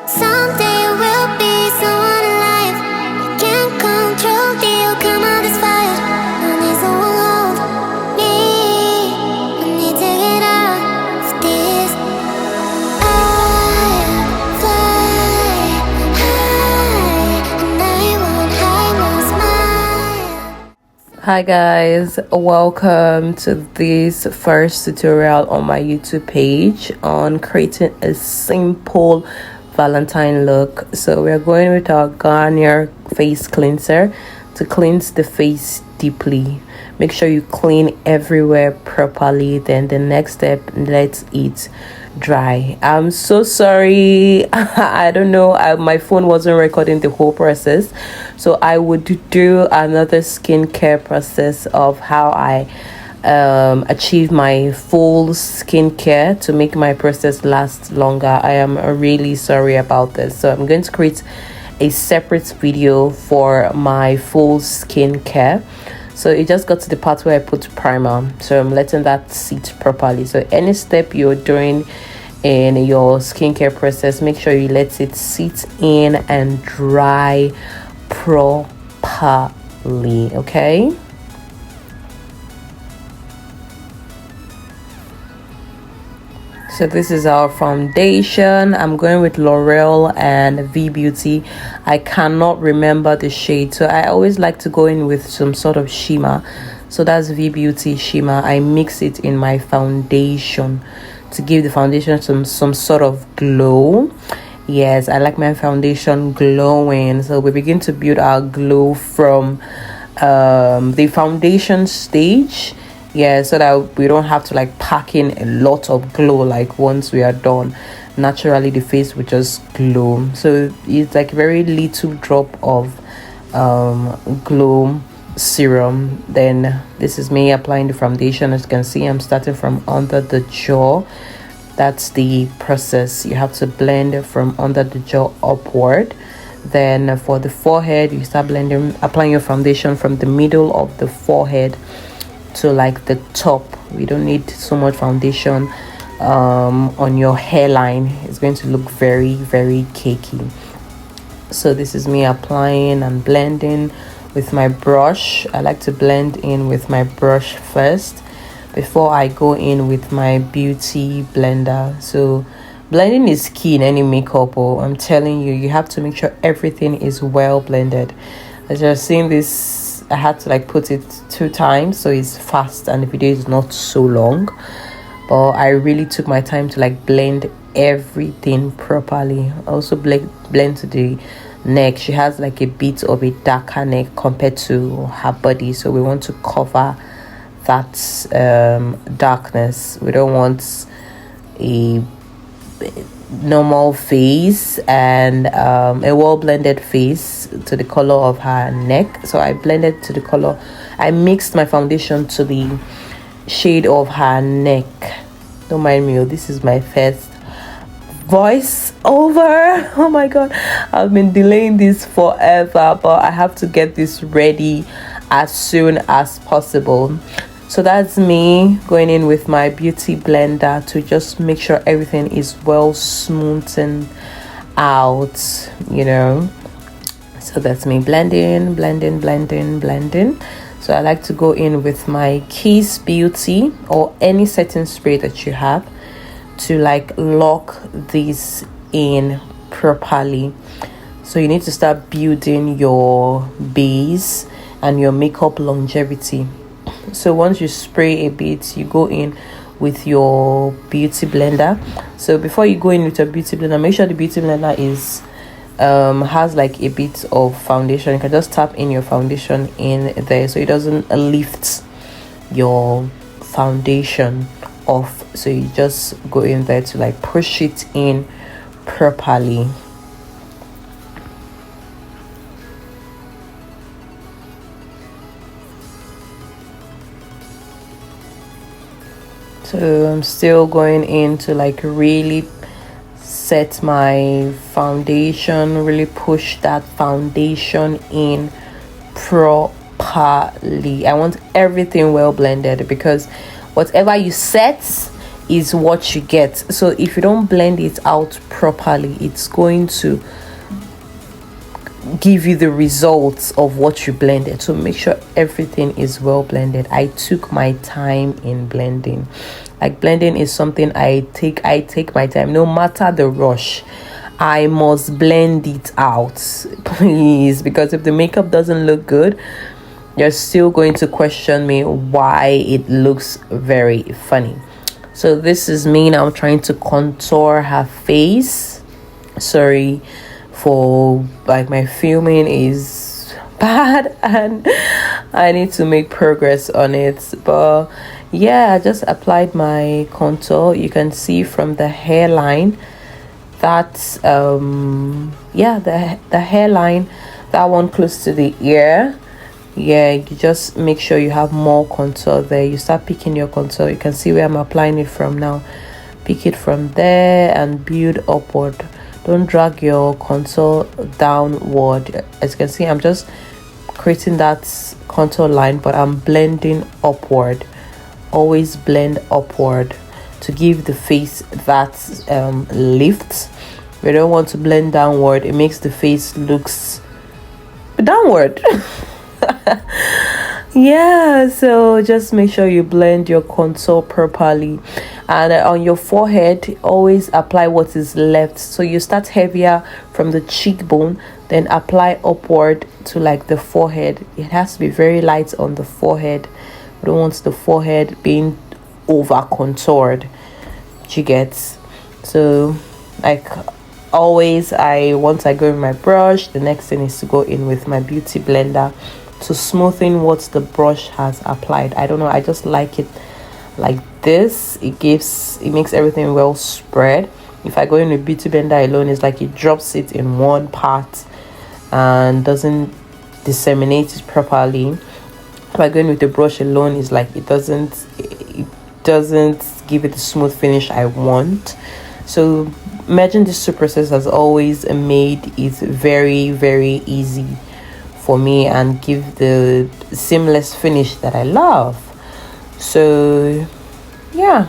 Someday you will be someone alive. You can't control the outcome of this fight. I need someone hold me. I need to get out of this. I fly high, and I won't hide my smile. Hi guys, welcome to this first tutorial on my YouTube page on creating a simple Valentine look. So we're going with our Garnier face cleanser to cleanse the face deeply. Make sure you clean everywhere properly. Then the next step, let it dry. I'm so sorry. I don't know, my phone wasn't recording the whole process, so I would do another skincare process of how I achieve my full skincare to make my process last longer. I am really sorry about this, so I'm going to create a separate video for my full skincare. So it just got to the part where I put primer, so I'm letting that sit properly. So any step you're doing in your skincare process, make sure you let it sit in and dry properly, okay? So this is our foundation. I'm going with Loreal and Veebeauty. I cannot remember the shade, so I always like to go in with some sort of shimmer. So that's Veebeauty shimmer. I mix it in my foundation to give the foundation some sort of glow. Yes, I like my foundation glowing. So we begin to build our glow from the foundation stage. Yeah, so that we don't have to like pack in a lot of glow. Like once we are done, naturally the face will just glow. So it's like a very little drop of glow serum. Then this is me applying the foundation. As you can see, I'm starting from under the jaw. That's the process. You have to blend from under the jaw upward. Then for the forehead, you start applying your foundation from the middle of the forehead to like the top. We don't need so much foundation on your hairline. It's going to look very, very cakey. So this is me applying and blending with my brush. I like to blend in with my brush first before I go in with my beauty blender. So blending is key in any makeup. I'm telling you, you have to make sure everything is well blended. As you're seeing this, I had to like put it 2 times so it's fast and the video is not so long, but I really took my time to like blend everything properly. I also blend to the neck. She has like a bit of a darker neck compared to her body, so we want to cover that darkness. We don't want a normal face and a well blended face to the color of her neck. So I blended to the color. I mixed my foundation to the shade of her neck. Don't mind me, this is my first voice over. Oh my god, I've been delaying this forever, but I have to get this ready as soon as possible. So that's me going in with my beauty blender to just make sure everything is well smoothened out, you know. So that's me blending. So I like to go in with my Kiss Beauty or any setting spray that you have to like lock this in properly. So you need to start building your base and your makeup longevity. So once you spray a bit, you go in with your beauty blender. So before you go in with your beauty blender, make sure the beauty blender is has like a bit of foundation. You can just tap in your foundation in there so it doesn't lift your foundation off. So you just go in there to like push it in properly. So I'm still going in to like really set my foundation, really push that foundation in properly. I want everything well blended because whatever you set is what you get. So if you don't blend it out properly, it's going to give you the results of what you blended. So make sure everything is well blended. I took my time in blending. Like, blending is something I take my time, no matter the rush. I must blend it out, please, because if the makeup doesn't look good, you're still going to question me why it looks very funny. So this is me now trying to contour her face. Sorry for, like, my filming is bad and I need to make progress on it. But yeah, I just applied my contour. You can see from the hairline that yeah, the hairline, that one close to the ear, yeah, you just make sure you have more contour there. You start picking your contour. You can see where I'm applying it from now. Pick it from there and build upward. Don't drag your contour downward. As you can see, I'm just creating that contour line, but I'm blending upward. Always blend upward to give the face that lift. We don't want to blend downward. It makes the face looks downward. Yeah, so just make sure you blend your contour properly. And on your forehead, always apply what is left. So you start heavier from the cheekbone, then apply upward to like the forehead. It has to be very light on the forehead. We don't want the forehead being over contoured. You get? So like always, once I go in my brush, the next thing is to go in with my beauty blender to smoothen what the brush has applied. I don't know, I just like it like this. It makes everything well spread. If I go in with beauty blender alone, it's like it drops it in one part and doesn't disseminate it properly. If I go in with the brush alone, it's like it doesn't give it the smooth finish I want. So merging these two processes has always made it very, very easy for me and give the seamless finish that I love. So yeah,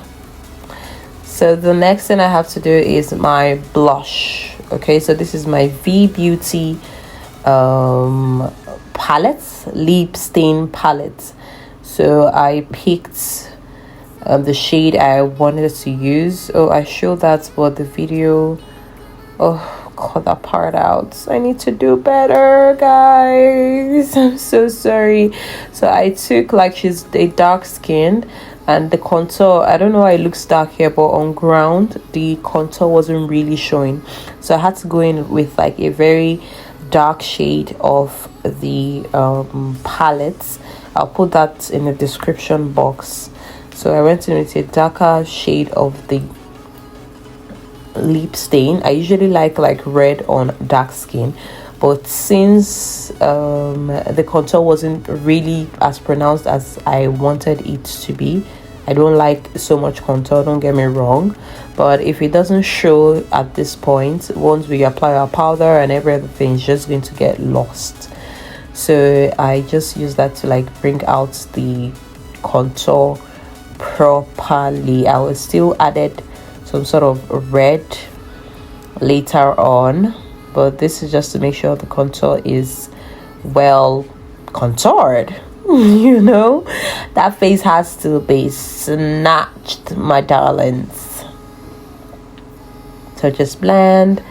so the next thing I have to do is my blush. Okay, so this is my Veebeauty palette, lip stain palette. So I picked the shade I wanted to use. Oh, I showed that, but the video, oh, cut that part out. I need to do better, guys. I'm so sorry. So I took, like, she's a dark skinned, and the contour, I don't know why it looks dark here, but on ground the contour wasn't really showing, so I had to go in with like a very dark shade of the palette. I'll put that in the description box. So I went in with a darker shade of the lip stain. I usually like red on dark skin, but since the contour wasn't really as pronounced as I wanted it to be, I don't like so much contour, don't get me wrong, but if it doesn't show at this point, once we apply our powder and every other thing, it's just going to get lost. So I just use that to like bring out the contour properly. I will still added some sort of red later on, but this is just to make sure the contour is well contoured. You know, that face has to be snatched, my darlings. So just blend,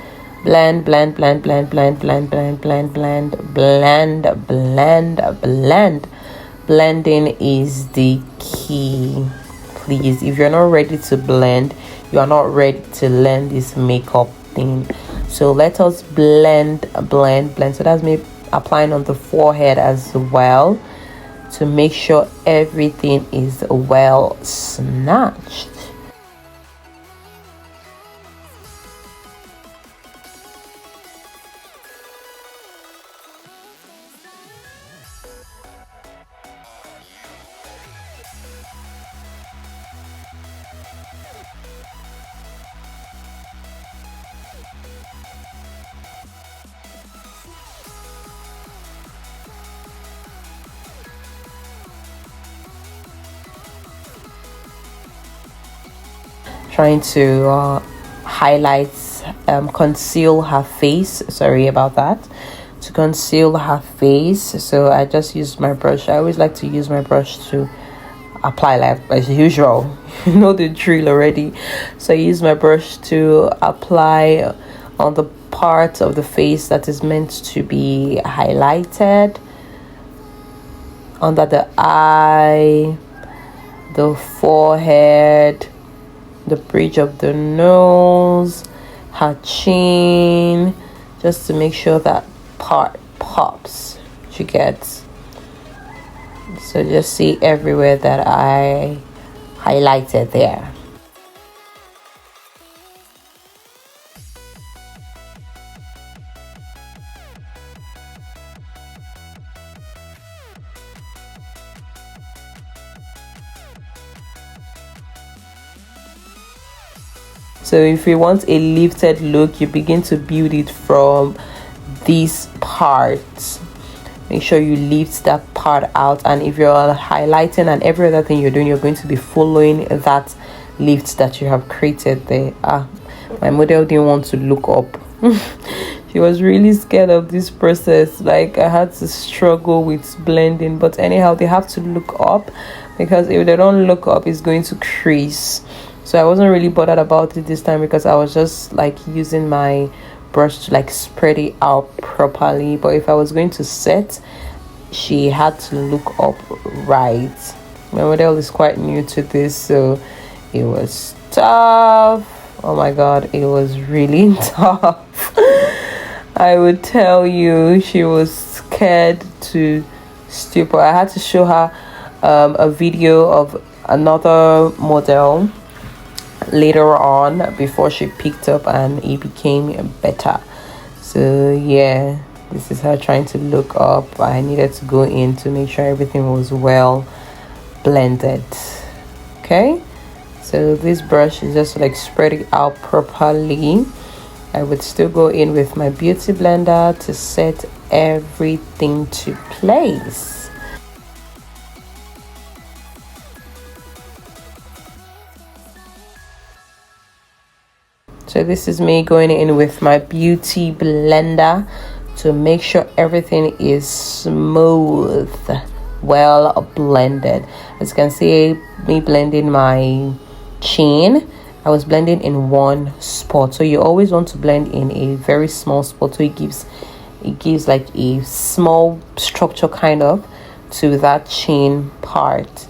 blend, blend, blend, blend, blend, blend, blend, blend, blend, blend, blend, blend. Blending is the key. Please, if you're not ready to blend, you are not ready to learn this makeup thing. So let us blend, blend, blend. So that's me applying on the forehead as well, to make sure everything is well snatched. trying to highlight, conceal her face. Sorry about that. To conceal her face, so I just used my brush. I always like to use my brush to apply, like as usual. You know the drill already. So I use my brush to apply on the part of the face that is meant to be highlighted, under the eye, the forehead, the bridge of the nose, her chin, just to make sure that part pops. You get, so just see everywhere that I highlighted there. So if you want a lifted look, you begin to build it from these parts. Make sure you lift that part out, and if you're highlighting and every other thing you're doing, you're going to be following that lift that you have created there. My model didn't want to look up. She was really scared of this process. Like, I had to struggle with blending, but anyhow, they have to look up, because if they don't look up, it's going to crease. So I wasn't really bothered about it this time, because I was just like using my brush to like spread it out properly. But if I was going to set, she had to look up right. My model is quite new to this, so it was tough. Oh my god, it was really tough. I would tell you, she was scared to stupor. I had to show her a video of another model later on before she picked up, and it became better. So yeah, this is her trying to look up. I needed to go in to make sure everything was well blended. Okay, so this brush is just like spread it out properly. I would still go in with my beauty blender to set everything to place. So this is me going in with my beauty blender to make sure everything is smooth, well blended. As you can see, me blending my chin, I was blending in one spot. So you always want to blend in a very small spot, so it gives like a small structure kind of to that chin part.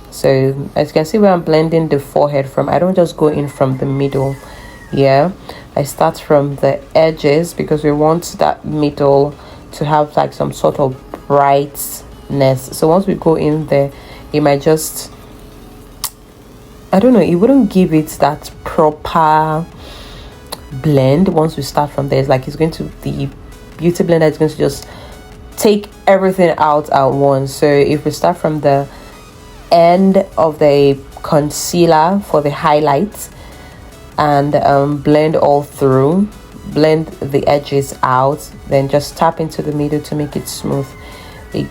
So as you can see, where I'm blending the forehead from, I don't just go in from the middle. Yeah, I start from the edges, because we want that middle to have like some sort of brightness. So once we go in there, it might just, I don't know, it wouldn't give it that proper blend. Once we start from there, it's like it's going to, the beauty blender is going to just take everything out at once. So if we start from the end of the concealer for the highlights, and blend all through, blend the edges out, then just tap into the middle to make it smooth. It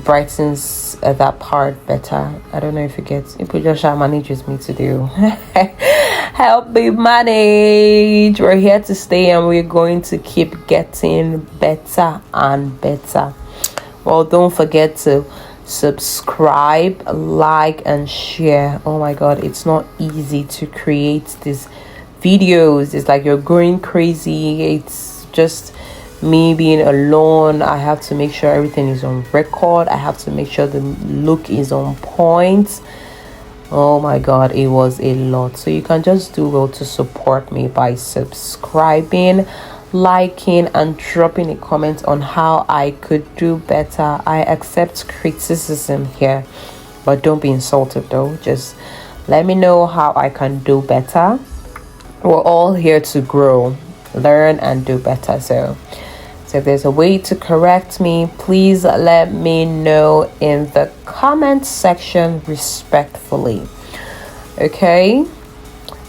brightens that part better. I don't know if you get, if Joshua manages me to do. Help me manage. We're here to stay, and we're going to keep getting better and better. Well, don't forget to subscribe, like, and share. Oh my god, it's not easy to create these videos. It's like you're going crazy. It's just me being alone. I have to make sure everything is on record. I have to make sure the look is on point. Oh my god, it was a lot. So you can just do well to support me by subscribing, liking, and dropping a comment on how I could do better. I accept criticism here, but don't be insulted though. Just let me know how I can do better. We're all here to grow, learn, and do better. So if there's a way to correct me, please let me know in the comment section respectfully. Okay,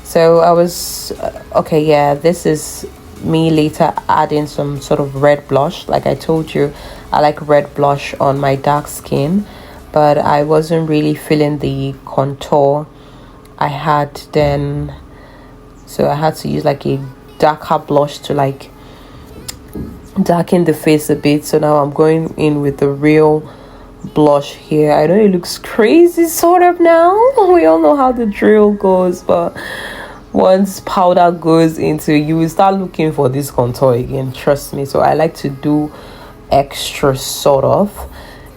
so I was okay, yeah, this is me later adding some sort of red blush. Like I told you, I like red blush on my dark skin, but I wasn't really feeling the contour I had then. so I had to use like a darker blush to like darken the face a bit. So now I'm going in with the real blush here. I know it looks crazy sort of now. We all know how the drill goes, but once powder goes into, you will start looking for this contour again, trust me. So I like to do extra sort of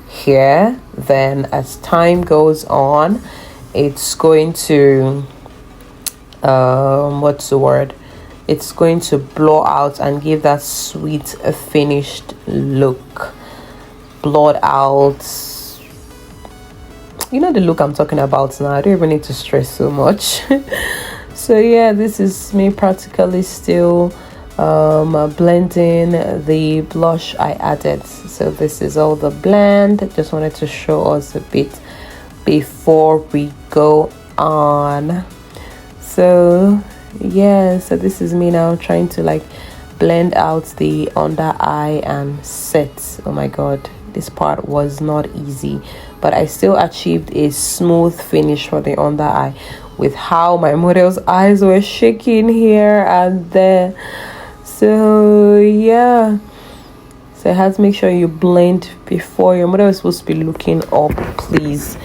here. Then as time goes on, it's going to what's the word, it's going to blow out and give that sweet finished look. Blot out, you know the look I'm talking about now. I don't even need to stress so much. So yeah, this is me practically still blending the blush I added. So this is all the blend. Just wanted to show us a bit before we go on. So yeah, so this is me now trying to like blend out the under eye and set. Oh my god, this part was not easy, but I still achieved a smooth finish for the under eye with how my model's eyes were shaking here and there. So yeah, so I had to make sure you blend before your model is supposed to be looking up. Please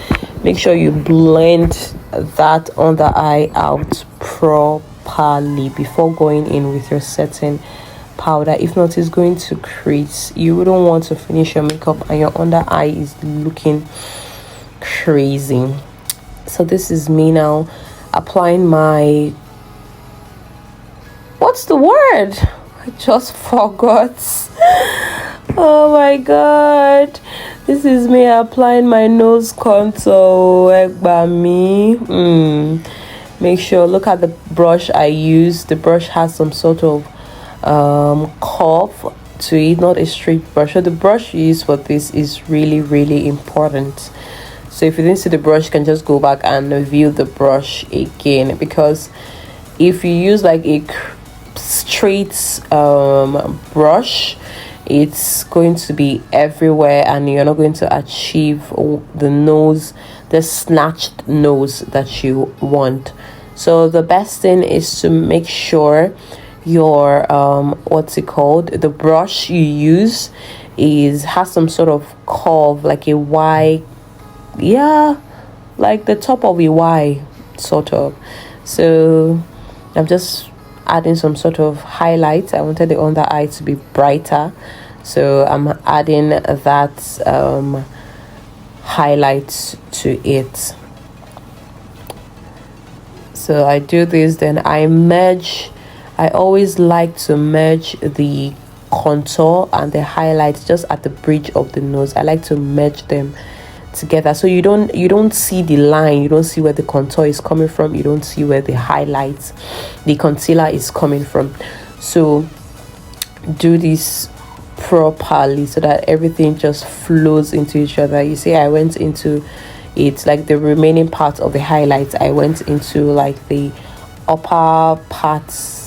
make sure you blend that under eye out properly before going in with your setting powder. If not, it's going to crease. You wouldn't want to finish your makeup and your under eye is looking crazy. So this is me now applying my, what's the word, I just forgot. Oh my god, this is me applying my nose contour. Make sure, look at the brush I use. The brush has some sort of curve to it, not a straight brush. So the brush you use for this is really important. So if you didn't see the brush, you can just go back and review the brush again, because if you use like a straight brush, it's going to be everywhere and you're not going to achieve the nose, the snatched nose that you want. So the best thing is to make sure your what's it called, the brush you use has some sort of curve, like a Y, yeah, like the top of a Y sort of. So I'm just adding some sort of highlight. I wanted the under eye to be brighter, so I'm adding that highlight to it. So I do this, then I merge. I always like to merge the contour and the highlights just at the bridge of the nose. I like to merge them together, so you don't see the line, you don't see where the contour is coming from, you don't see where the highlights, the concealer is coming from. So do this properly so that everything just flows into each other. You see, I went into it, like the remaining part of the highlights, I went into like the upper parts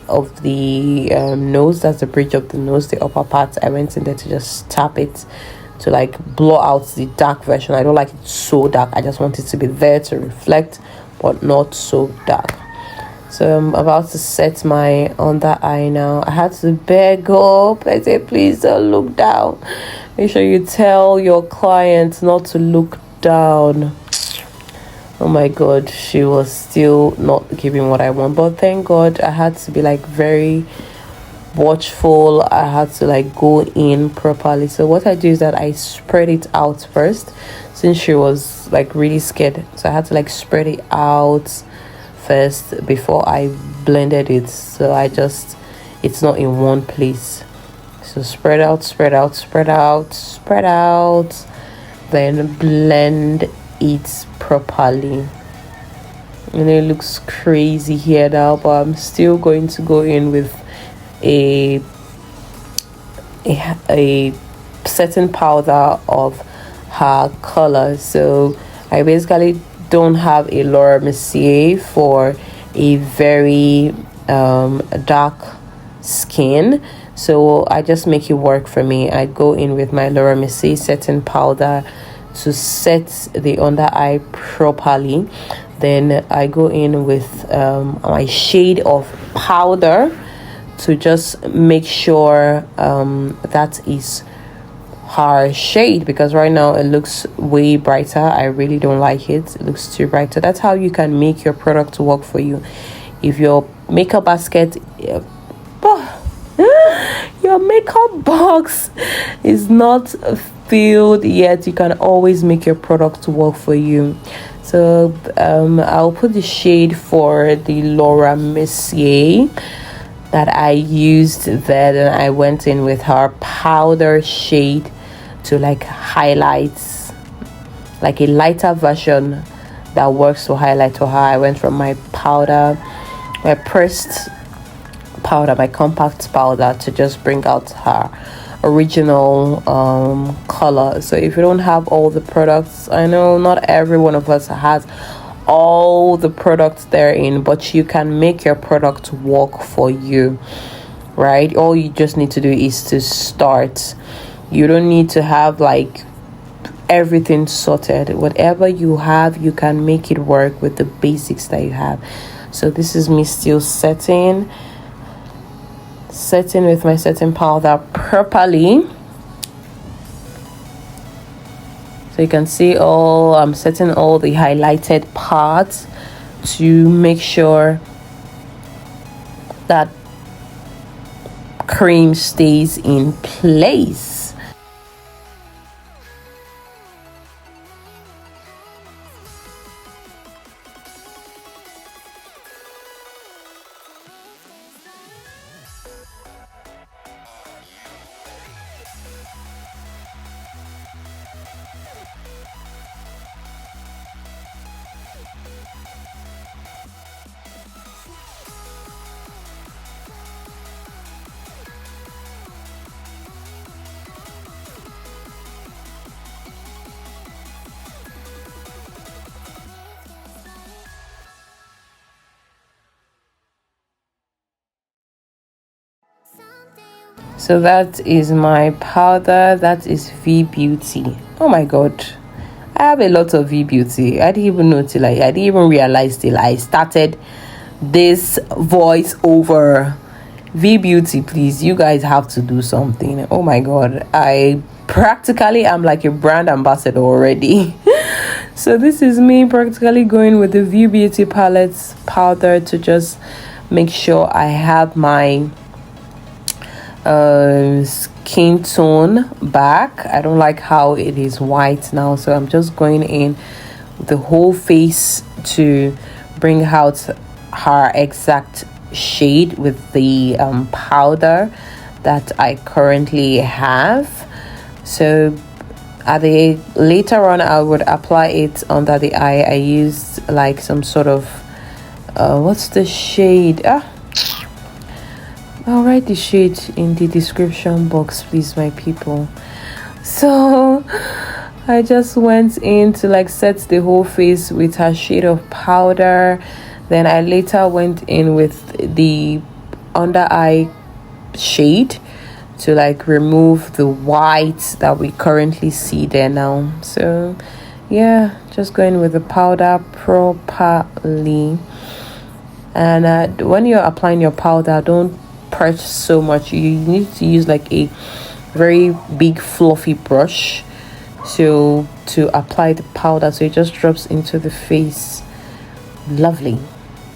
of the nose, that's the bridge of the nose, the upper part. I went in there to just tap it to like blow out the dark version. I don't like it so dark, I just want it to be there to reflect but not so dark. So I'm about to set my under eye now. I had to beg up. I said, please don't look down. Make sure you tell your client not to look down. Oh my god, she was still not giving what I want, but thank god I had to be like very watchful. I had to like go in properly. So what I do is that I spread it out first, since she was like really scared. So I had to like spread it out first before I blended it, so it's not in one place. So spread out, then blend it properly. And it looks crazy here now, but I'm still going to go in with a setting powder of her color. So I basically don't have a Laura Mercier for a very dark skin, so I just make it work for me. I go in with my Laura Mercier setting powder to set the under eye properly. Then I go in with my shade of powder to just make sure that is her shade, because right now it looks way brighter. I really don't like it. It looks too bright. So that's how you can make your product work for you. If your makeup basket your makeup box is not filled yet, you can always make your product work for you. So I'll put the shade for the Laura Mercier that I used there. Then I went in with her powder shade to like highlights, like a lighter version that works to highlight to her. I went from my powder, my pressed powder, my compact powder, to just bring out her original color. So if you don't have all the products, I know not every one of us has all the products therein, but you can make your product work for you, right? All you just need to do is to start. You don't need to have like everything sorted. Whatever you have, you can make it work with the basics that you have. So this is me still setting with my setting powder properly. So you can see I'm setting all the highlighted parts to make sure that cream stays in place. So that is my powder. That is Veebeauty. Oh my god, I have a lot of Veebeauty. I didn't even know till I didn't even realize till I started this voice over. Veebeauty, please, you guys have to do something. Oh my god, I practically am like a brand ambassador already. So this is me practically going with the Veebeauty palette powder to just make sure I have my skin tone back. I don't like how it is white now, so I'm just going in the whole face to bring out her exact shade with the powder that I currently have. So later on I would apply it under the eye. I used like some sort of what's the shade? I'll write the shade in the description box, please, my people. So I just went in to like set the whole face with her shade of powder. Then I later went in with the under eye shade to like remove the white that we currently see there now. So yeah, just going with the powder properly. And when you're applying your powder, don't press so much. You need to use like a very big fluffy brush to apply the powder, so it just drops into the face. Lovely.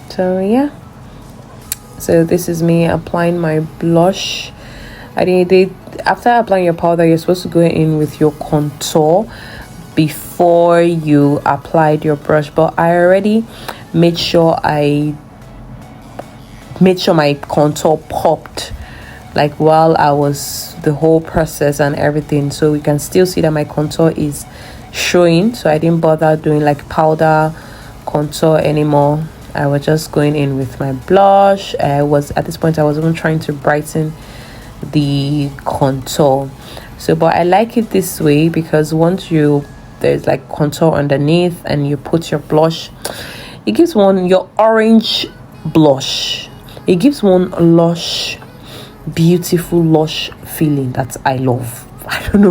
So yeah, so this is me applying my blush. After applying your powder, you're supposed to go in with your contour before you applied your brush, but I already made sure my contour popped like while I was the whole process and everything, so you can still see that my contour is showing. So I didn't bother doing like powder contour anymore. I was just going in with my blush. At this point I was even trying to brighten the contour. So but I like it this way because once there's like contour underneath and you put your blush, it gives your orange blush, it gives one lush, beautiful lush feeling that I love. I don't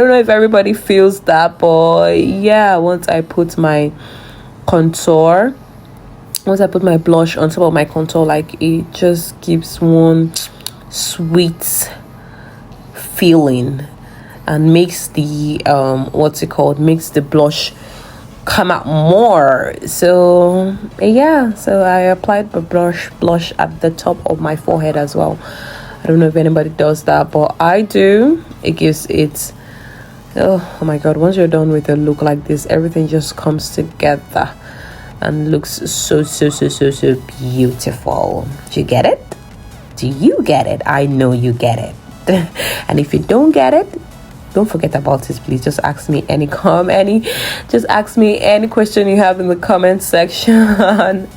know if everybody feels that, but yeah, once I put my contour. Once I put my blush on top of my contour, like, it just gives one sweet feeling and makes the makes the blush come out more. So yeah, so I applied the blush at the top of my forehead as well. I don't know if anybody does that, but I do. It gives it, oh my god, once you're done with a look like this, everything just comes together and looks so beautiful. Do you get it? Do you get it? I know you get it. And if you don't get it, don't forget about it, please. Just ask me any question you have in the comment section.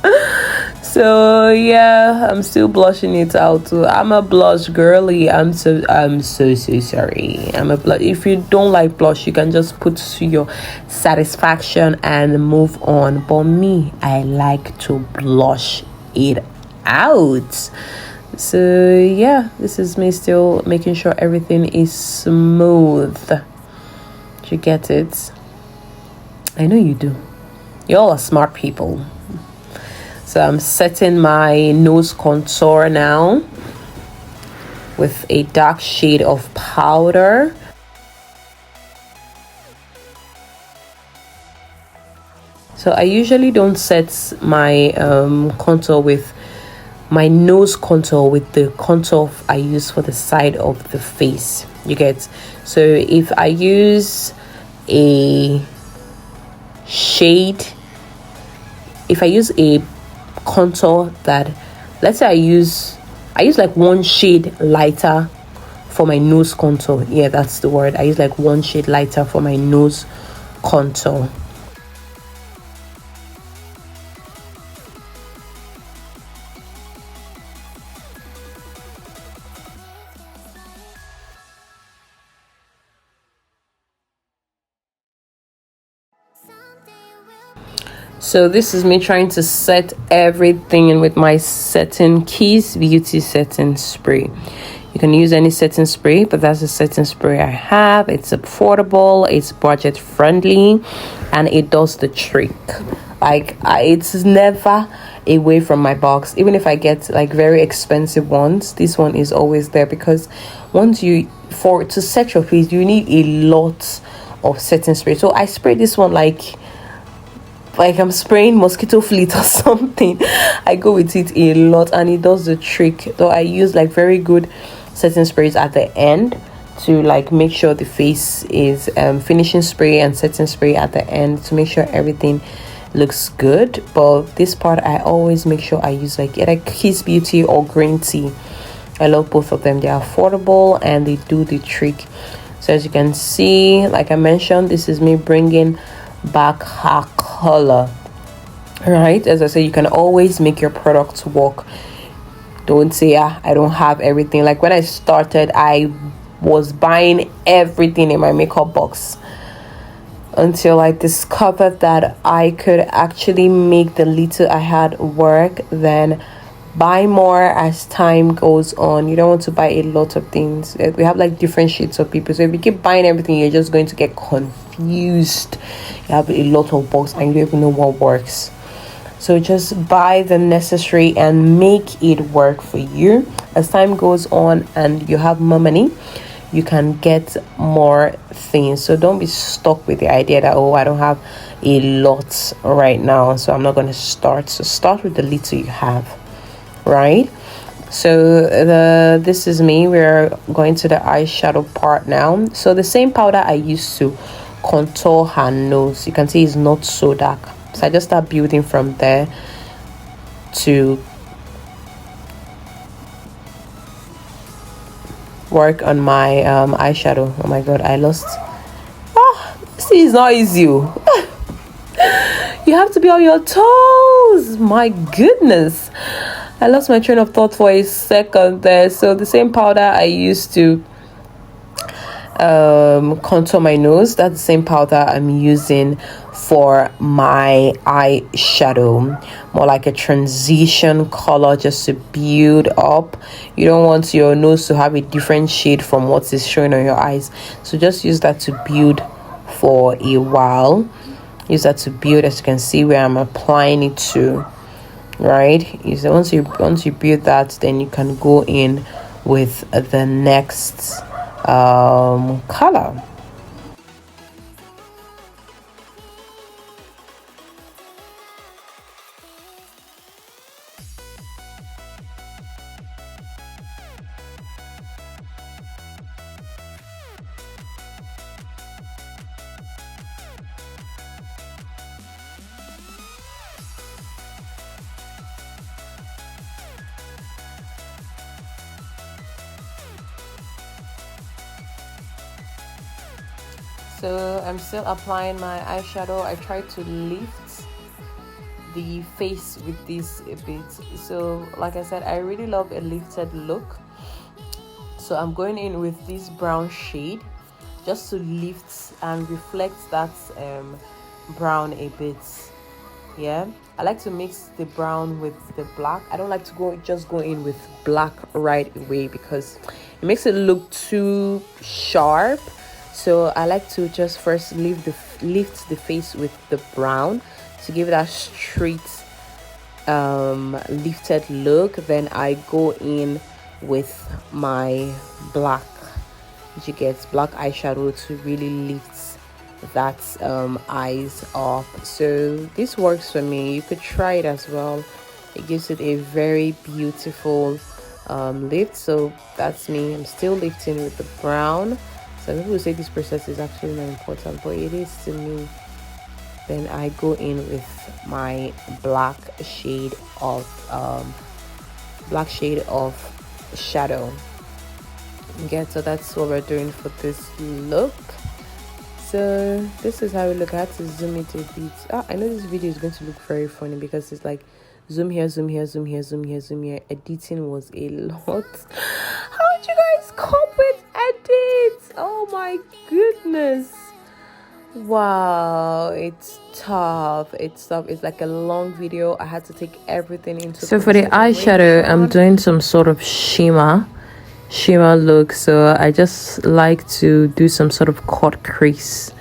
So yeah, I'm still blushing it out too. I'm a blush girly. I'm so sorry. I'm a blush. If you don't like blush, you can just put to your satisfaction and move on. But me, I like to blush it out. So yeah, this is me still making sure everything is smooth. Do you get it? I know you do. Y'all are smart people. So I'm setting my nose contour now with a dark shade of powder. So I usually don't set my contour with my nose contour with the contour I use for the side of the face. You get? So if I use a shade, if I use a contour that, let's say I use like one shade lighter for my nose contour. Yeah, that's the word. I use like one shade lighter for my nose contour. So this is me trying to set everything in with my setting Keys Beauty setting spray. You can use any setting spray, but that's the setting spray I have. It's affordable, it's budget friendly, and it does the trick. Like, it's never away from my box. Even if I get like very expensive ones, this one is always there, because once to set your face, you need a lot of setting spray. So I spray this one like I'm spraying mosquito fleet or something. I go with it a lot and it does the trick. Though I use like very good setting sprays at the end to like make sure the face is finishing spray and setting spray at the end to make sure everything looks good. But this part I always make sure I use like either Kiss Beauty or Green Tea. I love both of them. They are affordable and they do the trick. So as you can see, like I mentioned, this is me bringing back her color. Right, as I say, you can always make your products work. Don't say I don't have everything. Like when I started, I was buying everything in my makeup box until I discovered that I could actually make the little I had work, then buy more as time goes on. You don't want to buy a lot of things. We have like different shades of people, so if you keep buying everything, you're just going to get confused. You have a lot of box and you don't even know what works. So just buy the necessary and make it work for you. As time goes on and you have more money, you can get more things. So don't be stuck with the idea that, oh, I don't have a lot right now, so I'm not going to start. So start with the little you have. Right, so this is me. We're going to the eyeshadow part now. So the same powder I used to contour her nose, you can see it's not so dark, so I just start building from there to work on my eyeshadow. Oh my god, I lost. See, it's not easy. You have to be on your toes. My goodness, I lost my train of thought for a second there. So the same powder I used to contour my nose, that's the same powder I'm using for my eyeshadow. More like a transition color, just to build up. You don't want your nose to have a different shade from what is showing on your eyes, so just use that to build for a while. use that to build. As you can see where I'm applying it to, right? Once you build that, then you can go in with the next color. So I'm still applying my eyeshadow. I try to lift the face with this a bit. So like I said, I really love a lifted look. So I'm going in with this brown shade just to lift and reflect that brown a bit. Yeah, I like to mix the brown with the black. I don't like to go in with black right away because it makes it look too sharp. So I like to just first lift the face with the brown to give it that straight lifted look. Then I go in with my black, you get black eyeshadow to really lift that eyes up. So this works for me. You could try it as well. It gives it a very beautiful lift. So that's me. I'm still lifting with the brown. Some people say this process is actually not important, but it is to me. Then I go in with my black shade of shadow. Okay, so that's what we're doing for this look. So this is how we look. I had to zoom it a bit. I know this video is going to look very funny because it's like zoom here, zoom here, zoom here, zoom here, zoom here. Editing was a lot. How did you guys cope with edits? Oh my goodness. Wow, it's tough. It's like a long video. I had to take everything into. So for the eyeshadow, I'm doing some sort of shimmer look. So I just like to do some sort of cut crease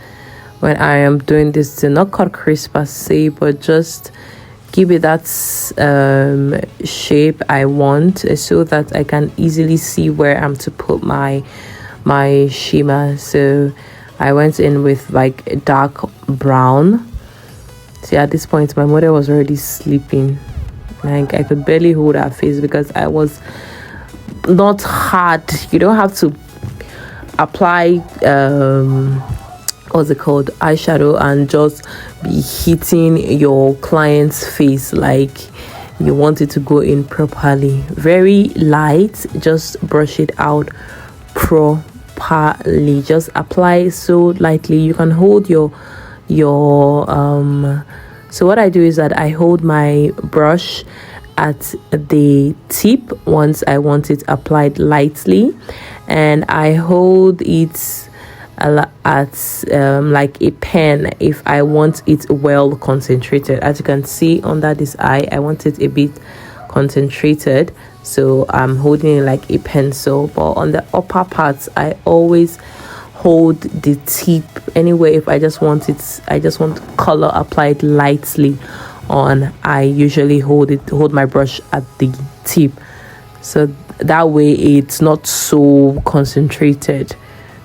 when I am doing this. Not cut crease per se, but just give it that shape I want, so that I can easily see where I'm to put my shimmer. So I went in with like a dark brown. See, at this point my mother was already sleeping. Like I could barely hold her face because I was not hard. You don't have to apply what's it called, eyeshadow, and just be hitting your client's face like you want it to go in properly. Very light, just brush it out properly. Just apply so lightly. You can hold your so what I do is that I hold my brush at the tip once I want it applied lightly, and I hold it at like a pen if I want it well concentrated. As you can see under this eye, I want it a bit concentrated, so I'm holding it like a pencil. But on the upper parts, I always hold the tip. Anyway, if I just want color applied lightly on, I usually hold my brush at the tip, so that way it's not so concentrated.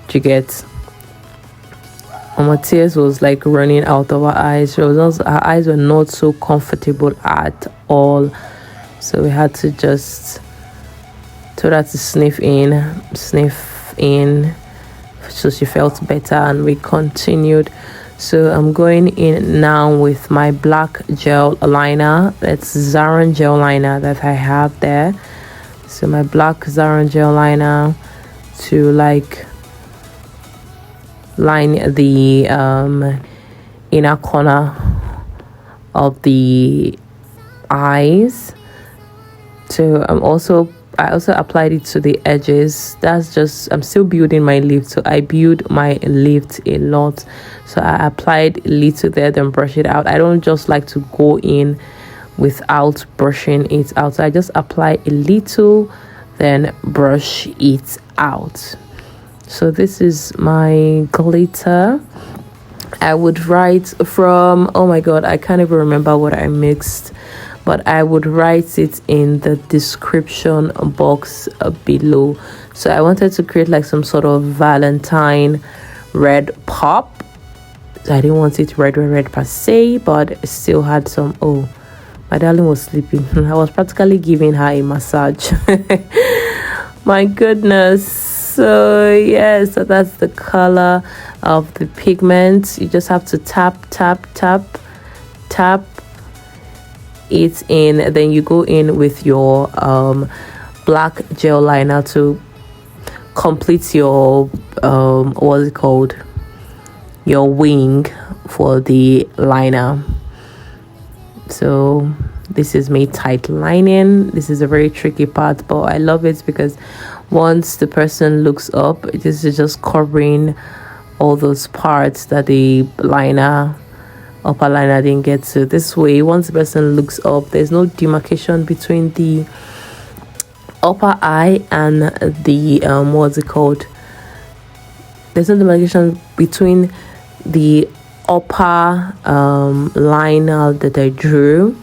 Do you get? My tears was like running out of her eyes. Her eyes were not so comfortable at all, so we had to just told her to sniff in, so she felt better, and we continued. So I'm going in now with my black gel liner. That's Zaron gel liner that I have there. So my black Zaron gel liner to like line the inner corner of the eyes. So I also applied it to the edges. That's just, I'm still building my lift, so I build my lift a lot. So I applied a little there, then brush it out. I don't just like to go in without brushing it out, so I just apply a little, then brush it out. So this is my glitter. I would write from, oh my god, I can't even remember what I mixed, but I would write it in the description box below. So I wanted to create like some sort of Valentine red pop. So I didn't want it red per se, but it still had some. Oh, my darling was sleeping. I was practically giving her a massage. My goodness. So yeah, so that's the color of the pigment. You just have to tap it in, then you go in with your black gel liner to complete your what's it called, your wing for the liner. So this is made tight lining. This is a very tricky part, but I love it because once the person looks up, this is just covering all those parts that the upper liner didn't get to. This way, once the person looks up, there's no demarcation between the upper eye and the what's it called, there's no demarcation between the upper liner that I drew.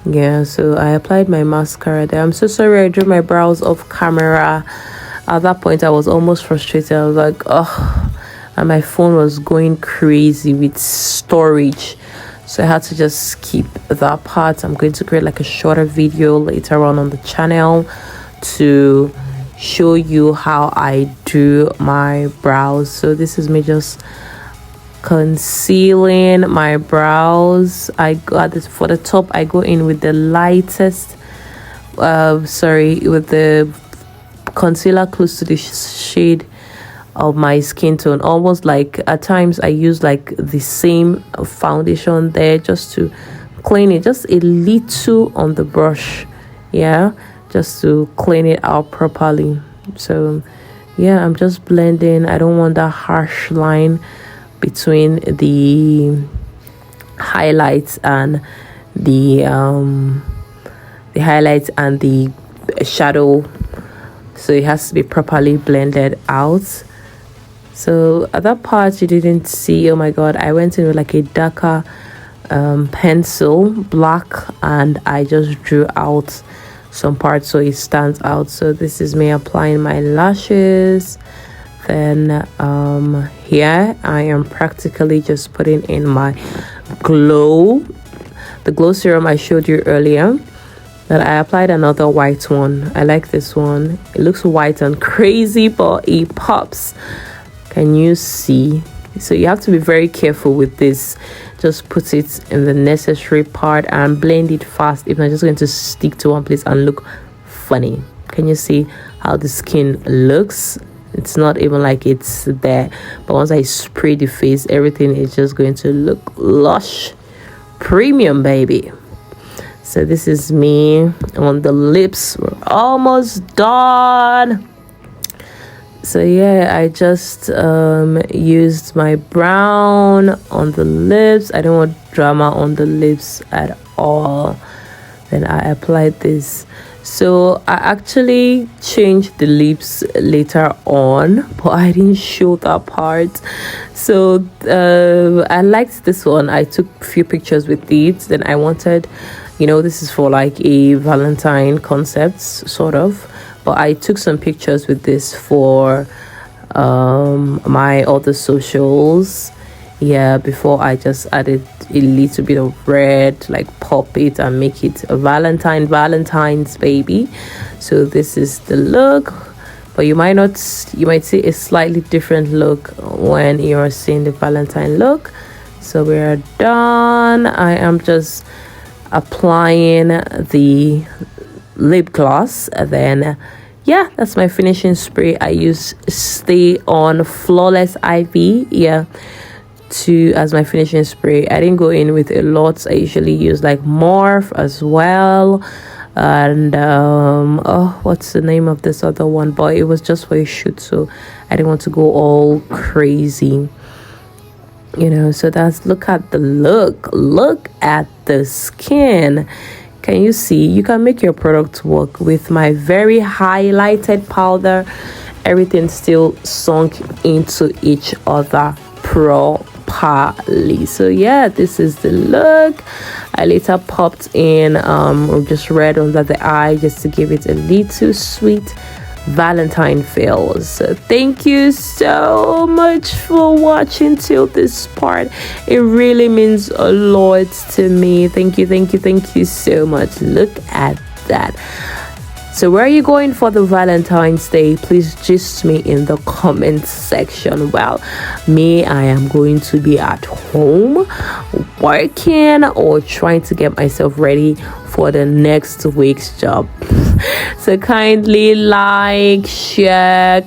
Yeah, so I applied my mascara there. I'm so sorry I drew my brows off camera. At that point I was almost frustrated. I was like, oh, and my phone was going crazy with storage, so I had to just skip that part. I'm going to create like a shorter video later on the channel to show you how I do my brows. So this is me just concealing my brows. I got this for the top. I go in with the lightest with the concealer close to the shade of my skin tone, almost like at times I use like the same foundation there just to clean it, just a little on the brush, yeah, just to clean it out properly. So yeah, I'm just blending. I don't want that harsh line between the highlights and the shadow, so it has to be properly blended out. So at that part you didn't see, oh my god, I went in with like a darker pencil, black, and I just drew out some parts so it stands out. So this is me applying my lashes. Then here I am practically just putting in my the glow serum I showed you earlier. Then I applied another white one. I like this one. It looks white and crazy, but it pops. Can you see? So you have to be very careful with this. Just put it in the necessary part and blend it fast. If not, just going to stick to one place and look funny. Can you see how the skin looks? It's not even like it's there, but once I spray the face, everything is just going to look lush, premium, baby. So this is me on the lips. We're almost done. So yeah, I just used my brown on the lips. I don't want drama on the lips at all. Then I applied this. So I actually changed the lips later on, but I didn't show that part. So I liked this one. I took a few pictures with it. Then I wanted, you know, this is for like a Valentine concept sort of, but I took some pictures with this for my other socials. Yeah, before I just added a little bit of red, like pop it and make it a Valentine's baby. So this is the look, but you might see a slightly different look when you're seeing the Valentine look. So we're done. I am just applying the lip gloss, and then yeah, that's my finishing spray. I use Stay On Flawless IV, yeah, as my finishing spray. I didn't go in with a lot. I usually use like Morph as well, and oh, what's the name of this other one, but it was just for a shoot, so I didn't want to go all crazy, you know. So that's, look at the look at the skin. Can you see? You can make your product work with my very highlighted powder. Everything still sunk into each other properly. pallete. So yeah, this is the look. I later popped in just red under the eye just to give it a little sweet Valentine feel. So thank you so much for watching till this part. It really means a lot to me. Thank you so much. Look at that. So where are you going for the Valentine's Day? Please gist me in the comment section. Well, me, I am going to be at home working or trying to get myself ready for the next week's job. So kindly like, share,